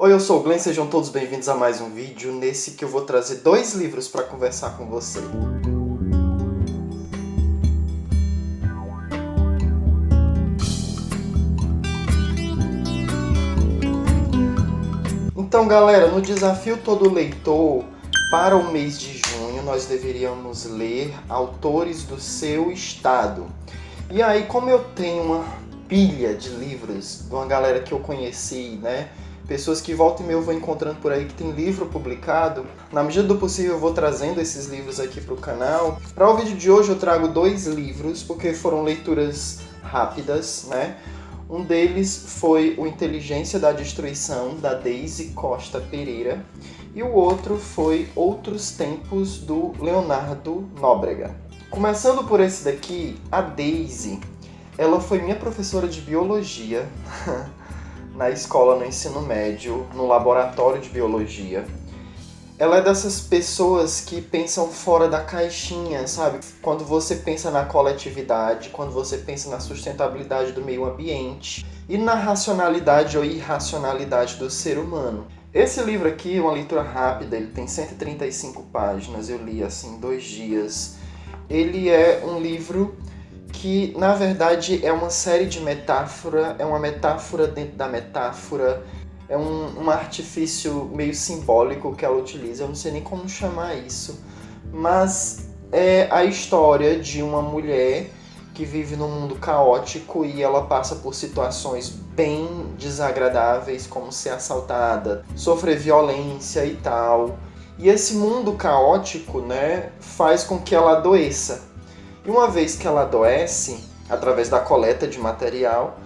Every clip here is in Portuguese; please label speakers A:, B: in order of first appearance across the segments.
A: Oi, eu sou o Glenn, sejam todos bem-vindos a mais um vídeo, nesse que eu vou trazer 2 livros para conversar com você. Então, galera, no desafio Todo Leitor, para o mês de junho, nós deveríamos ler autores do seu estado. E aí, como eu tenho uma pilha de livros de uma galera que eu conheci, né? Pessoas que volta e meia eu vou encontrando por aí que tem livro publicado. Na medida do possível eu vou trazendo esses livros aqui para o canal. Para o vídeo de hoje eu trago 2 livros, porque foram leituras rápidas, né? Um deles foi o Inteligência da Destruição, da Daisy Costa Pereira. E o outro foi Outros Tempos, do Leonardo Nóbrega. Começando por esse daqui, a Daisy, ela foi minha professora de biologia na escola, no ensino médio, no laboratório de biologia. Ela é dessas pessoas que pensam fora da caixinha, sabe? Quando você pensa na coletividade, quando você pensa na sustentabilidade do meio ambiente e na racionalidade ou irracionalidade do ser humano. Esse livro aqui é uma leitura rápida, ele tem 135 páginas, eu li assim em 2 dias. Ele é um livro que, na verdade, é uma série de metáfora, é uma metáfora dentro da metáfora, é um artifício meio simbólico que ela utiliza, eu não sei nem como chamar isso, mas é a história de uma mulher que vive num mundo caótico e ela passa por situações bem desagradáveis, como ser assaltada, sofrer violência e tal. E esse mundo caótico, né, faz com que ela adoeça. E uma vez que ela adoece, através da coleta de material,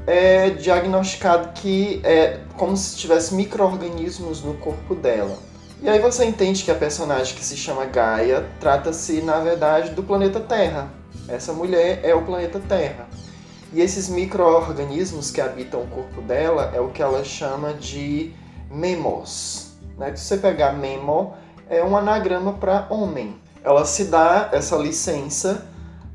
A: é diagnosticado que é como se tivesse micro-organismos no corpo dela. E aí você entende que a personagem, que se chama Gaia, trata-se, na verdade, do planeta Terra. Essa mulher é o planeta Terra. E esses micro-organismos que habitam o corpo dela é o que ela chama de memos. Né? Se você pegar memo, é um anagrama para homem. Ela se dá essa licença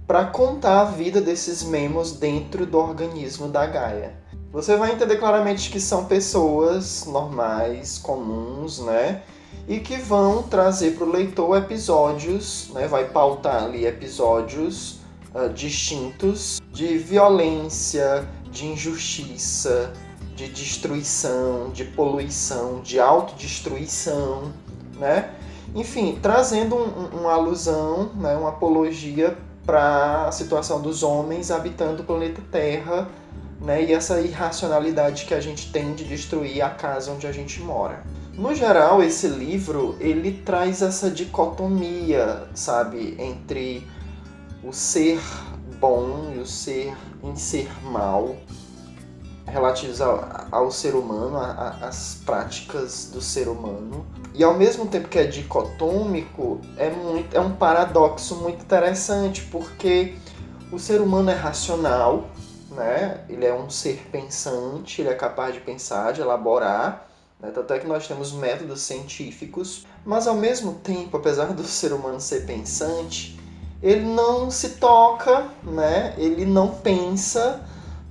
A: para contar a vida desses memos dentro do organismo da Gaia. Você vai entender claramente que são pessoas normais, comuns, né? E que vão trazer para o leitor episódios, né? Vai pautar ali episódios distintos de violência, de injustiça, de destruição, de poluição, de autodestruição, né? Enfim, trazendo uma alusão, né? Uma apologia para a situação dos homens habitando o planeta Terra, né, e essa irracionalidade que a gente tem de destruir a casa onde a gente mora. No geral, esse livro, ele traz essa dicotomia, sabe, entre o ser bom e o ser em ser mal, relativos ao ser humano, às práticas do ser humano. E ao mesmo tempo que é dicotômico, é um paradoxo muito interessante, porque o ser humano é racional, né? Ele é um ser pensante, ele é capaz de pensar, de elaborar, né? Tanto é que nós temos métodos científicos, mas ao mesmo tempo, apesar do ser humano ser pensante, ele não se toca, né? Ele não pensa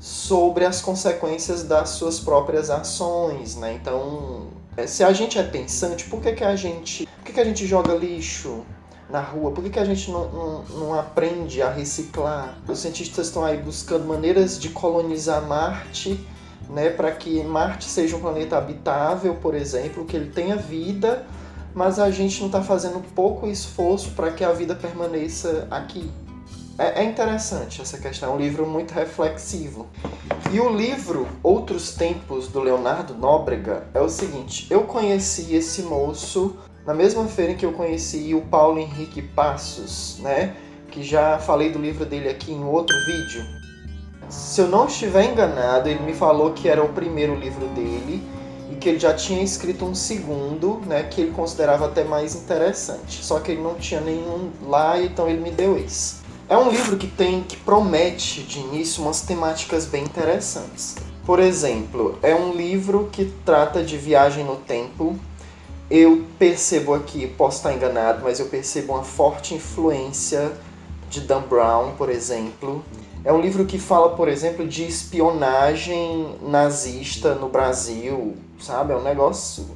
A: sobre as consequências das suas próprias ações, né? Então, se a gente é pensante, por que a gente joga lixo na rua? Por que a gente não aprende a reciclar? Os cientistas estão aí buscando maneiras de colonizar Marte, né? Para que Marte seja um planeta habitável, por exemplo, que ele tenha vida, mas a gente não está fazendo pouco esforço para que a vida permaneça aqui. É interessante essa questão, é um livro muito reflexivo. E o livro Outros Tempos, do Leonardo Nóbrega, é o seguinte: eu conheci esse moço na mesma feira em que eu conheci o Paulo Henrique Passos, né? Que já falei do livro dele aqui em outro vídeo. Se eu não estiver enganado, ele me falou que era o primeiro livro dele e que ele já tinha escrito um segundo, né? Que ele considerava até mais interessante. Só que ele não tinha nenhum lá, então ele me deu esse. É um livro que promete de início umas temáticas bem interessantes. Por exemplo, é um livro que trata de viagem no tempo. Eu percebo aqui, posso estar enganado, mas eu percebo uma forte influência de Dan Brown, por exemplo. É um livro que fala, por exemplo, de espionagem nazista no Brasil, sabe? É um negócio,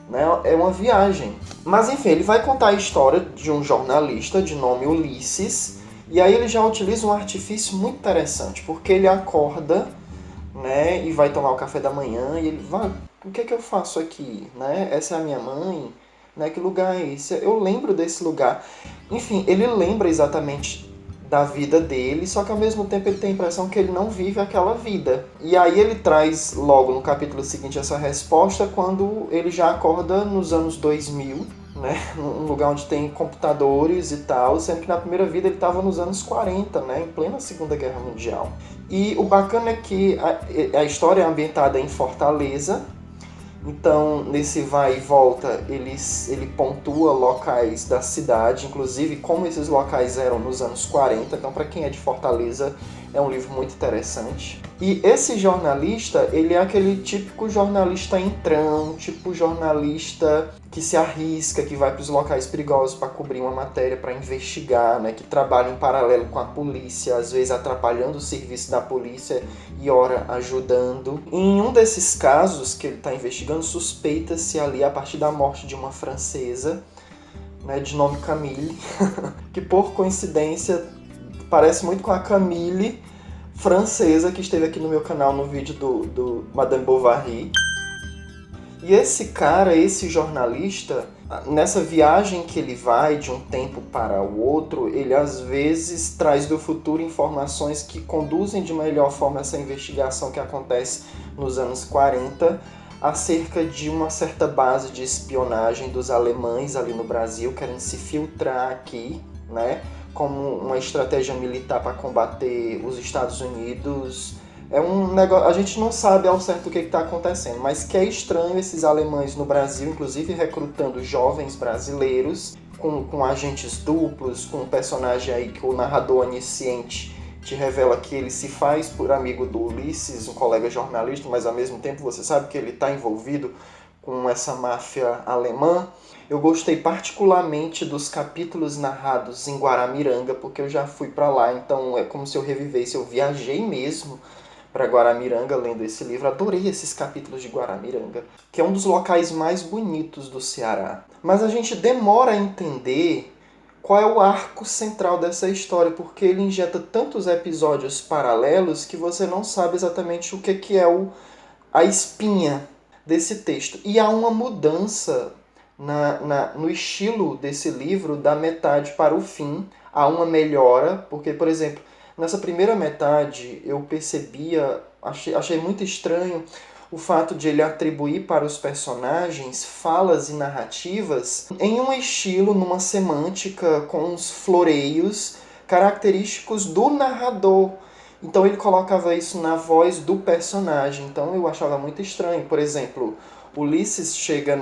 A: né? É uma viagem. Mas enfim, ele vai contar a história de um jornalista de nome Ulisses, e aí ele já utiliza um artifício muito interessante, porque ele acorda, né, e vai tomar o café da manhã, e ele vai, o que é que eu faço aqui, né? Essa é a minha mãe, né? Que lugar é esse? Eu lembro desse lugar. Enfim, ele lembra exatamente da vida dele, só que ao mesmo tempo ele tem a impressão que ele não vive aquela vida. E aí ele traz logo no capítulo seguinte essa resposta quando ele já acorda nos anos 2000, né, num lugar onde tem computadores e tal, sendo que na primeira vida ele estava nos anos 40, né, em plena Segunda Guerra Mundial. E o bacana é que a história é ambientada em Fortaleza. Então, nesse vai e volta, ele pontua locais da cidade, inclusive como esses locais eram nos anos 40. Então, para quem é de Fortaleza, é um livro muito interessante. E esse jornalista, ele é aquele típico jornalista entrão, tipo jornalista que se arrisca, que vai para os locais perigosos para cobrir uma matéria, para investigar, né, que trabalha em paralelo com a polícia, às vezes atrapalhando o serviço da polícia e ora ajudando. Em um desses casos que ele está investigando, suspeita-se ali a partir da morte de uma francesa, né, de nome Camille, que por coincidência parece muito com a Camille francesa que esteve aqui no meu canal no vídeo do Madame Bovary. E esse cara, esse jornalista, nessa viagem que ele vai de um tempo para o outro, ele às vezes traz do futuro informações que conduzem de melhor forma essa investigação que acontece nos anos 40, acerca de uma certa base de espionagem dos alemães ali no Brasil, querendo se filtrar aqui, né, como uma estratégia militar para combater os Estados Unidos. É um negócio, a gente não sabe ao certo o que está acontecendo, mas que é estranho esses alemães no Brasil, inclusive recrutando jovens brasileiros com agentes duplos, com um personagem aí que o narrador onisciente te revela que ele se faz por amigo do Ulisses, um colega jornalista, mas ao mesmo tempo você sabe que ele está envolvido com essa máfia alemã. Eu gostei particularmente dos capítulos narrados em Guaramiranga, porque eu já fui para lá, então é como se eu revivesse, eu viajei mesmo para Guaramiranga lendo esse livro. Adorei esses capítulos de Guaramiranga, que é um dos locais mais bonitos do Ceará. Mas a gente demora a entender qual é o arco central dessa história, porque ele injeta tantos episódios paralelos que você não sabe exatamente o que é a espinha desse texto. E há uma mudança no estilo desse livro da metade para o fim. Há uma melhora, porque, por exemplo, nessa primeira metade eu percebia, achei muito estranho o fato de ele atribuir para os personagens falas e narrativas em um estilo, numa semântica, com uns floreios característicos do narrador. Então ele colocava isso na voz do personagem, então eu achava muito estranho. Por exemplo, Ulisses chega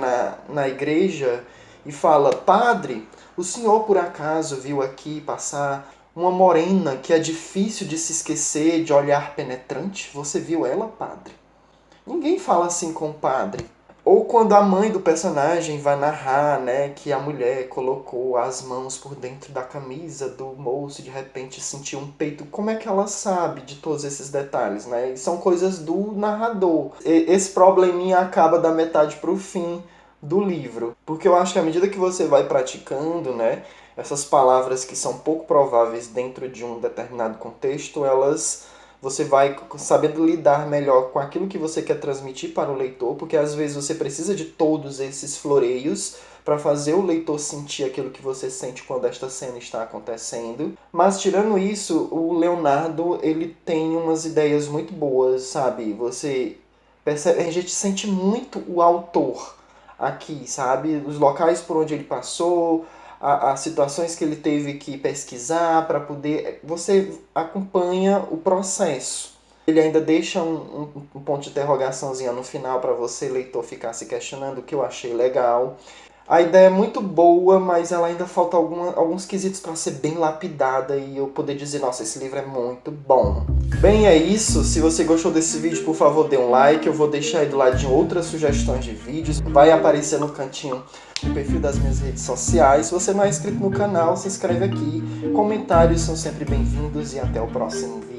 A: na igreja e fala: "Padre, o senhor por acaso viu aqui passar uma morena que é difícil de se esquecer, de olhar penetrante? Você viu ela, padre?" Ninguém fala assim com o padre. Ou quando a mãe do personagem vai narrar, né, que a mulher colocou as mãos por dentro da camisa do moço e de repente sentiu um peito. Como é que ela sabe de todos esses detalhes, né? E são coisas do narrador. Esse probleminha acaba da metade para o fim do livro. Porque eu acho que à medida que você vai praticando, né, essas palavras que são pouco prováveis dentro de um determinado contexto, você vai sabendo lidar melhor com aquilo que você quer transmitir para o leitor, porque às vezes você precisa de todos esses floreios para fazer o leitor sentir aquilo que você sente quando esta cena está acontecendo. Mas tirando isso, o Leonardo, ele tem umas ideias muito boas, sabe? Você percebe, a gente sente muito o autor aqui, sabe? Os locais por onde ele passou, as situações que ele teve que pesquisar para poder... Você acompanha o processo. Ele ainda deixa um ponto de interrogaçãozinha no final para você, leitor, ficar se questionando, o que eu achei legal. A ideia é muito boa, mas ela ainda falta alguns quesitos para ser bem lapidada e eu poder dizer, nossa, esse livro é muito bom. Bem, é isso. Se você gostou desse vídeo, por favor, dê um like. Eu vou deixar aí do lado de outras sugestões de vídeos. Vai aparecer no cantinho o perfil das minhas redes sociais. Se você não é inscrito no canal, se inscreve aqui. Comentários são sempre bem-vindos e até o próximo vídeo.